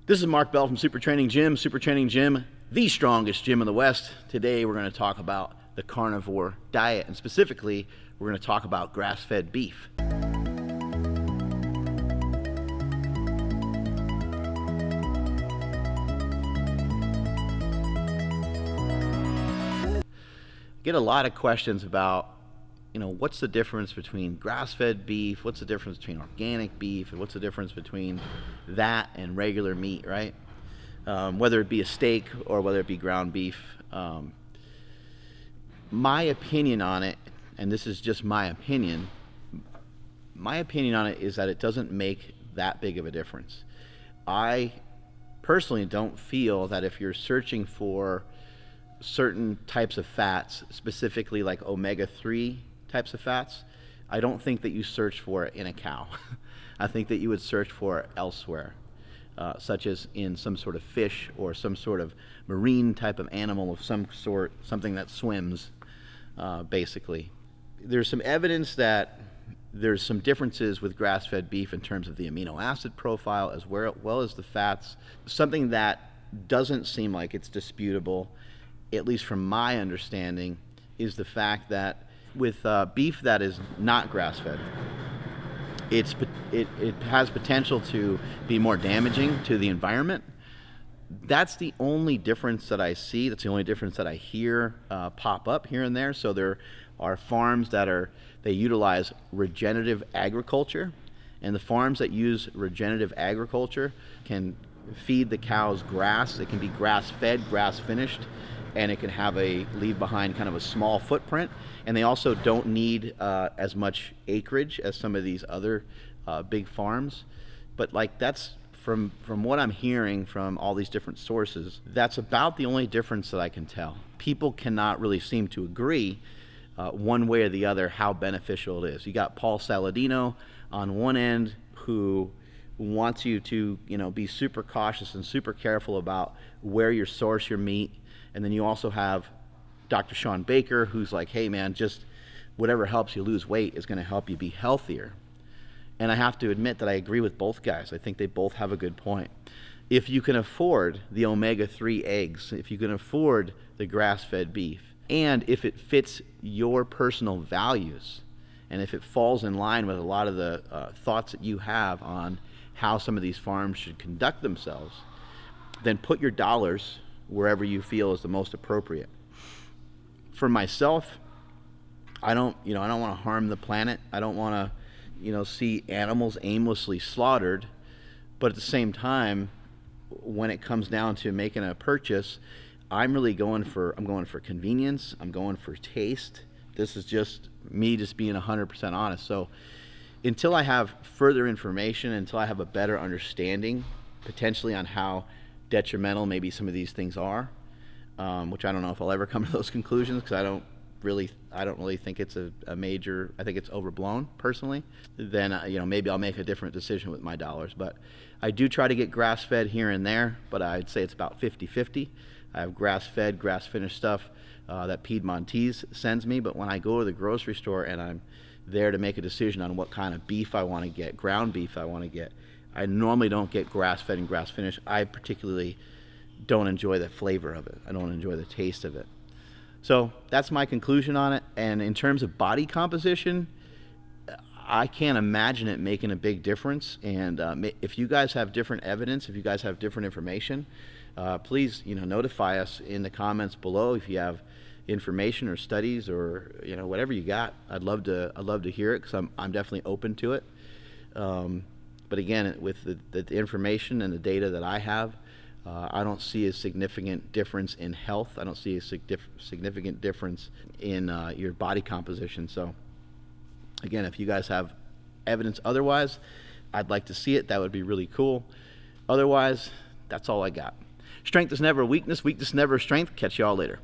This is Mark Bell from SuperTraining Gym. SuperTraining Gym, the strongest gym in the West. Today we're going to talk about the carnivore diet, and specifically we're going to talk about grass-fed beef. Get a lot of questions about, what's the difference between grass-fed beef, what's the difference between organic beef, and what's the difference between that and regular meat, right? Whether it be a steak or whether it be ground beef. My opinion on it, and this is just my opinion on it is that it doesn't make that big of a difference. I personally don't feel that if you're searching for certain types of fats, specifically like omega-3 types of fats, I don't think that you search for it in a cow. I think that you would search for it elsewhere, such as in some sort of fish or some sort of marine type of animal of some sort, something that swims, basically. There's some evidence that there's some differences with grass-fed beef in terms of the amino acid profile as well as the fats. Something that doesn't seem like it's disputable, at least from my understanding, is the fact that with beef that is not grass-fed, it has potential to be more damaging to the environment. That's the only difference that I see. That's the only difference that I hear pop up here and there. So there are farms that they utilize regenerative agriculture, and the farms that use regenerative agriculture can feed the cows grass. It can be grass-fed, grass-finished, and it can leave behind kind of a small footprint. And they also don't need as much acreage as some of these other big farms. But that's from what I'm hearing from all these different sources, that's about the only difference that I can tell. People cannot really seem to agree one way or the other how beneficial it is. You got Paul Saladino on one end who wants you to be super cautious and super careful about where you source your meat. And then you also have Dr. Sean Baker, who's like, hey man, just whatever helps you lose weight is going to help you be healthier. And I have to admit that I agree with both guys. I think they both have a good point. If you can afford the omega-3 eggs, if you can afford the grass-fed beef, and if it fits your personal values, and if it falls in line with a lot of the thoughts that you have on how some of these farms should conduct themselves, then put your dollars wherever you feel is the most appropriate. For myself, I don't want to harm the planet. I don't want to, see animals aimlessly slaughtered. But at the same time, when it comes down to making a purchase, I'm going for convenience. I'm going for taste. This is just me being 100% honest. So until I have further information, until I have a better understanding, potentially on how detrimental maybe some of these things are, which I don't know if I'll ever come to those conclusions, because I don't really think it's a major. I think it's overblown personally. Then maybe I'll make a different decision with my dollars. But I do try to get grass-fed here and there, but I'd say it's about 50-50. I have grass-fed, grass-finished stuff that Piedmontese sends me, but when I go to the grocery store and I'm there to make a decision on what kind of beef I want to get, ground beef I want to get, I normally don't get grass-fed and grass-finished. I particularly don't enjoy the flavor of it. I don't enjoy the taste of it. So that's my conclusion on it. And in terms of body composition, I can't imagine it making a big difference. And if you guys have different evidence, if you guys have different information, please notify us in the comments below if you have information or studies or whatever you got. I'd love to hear it, because I'm definitely open to it. But again, with the information and the data that I have, I don't see a significant difference in health. I don't see a significant difference in your body composition. So again, if you guys have evidence otherwise, I'd like to see it. That would be really cool. Otherwise, that's all I got. Strength is never a weakness. Weakness never a strength. Catch y'all later.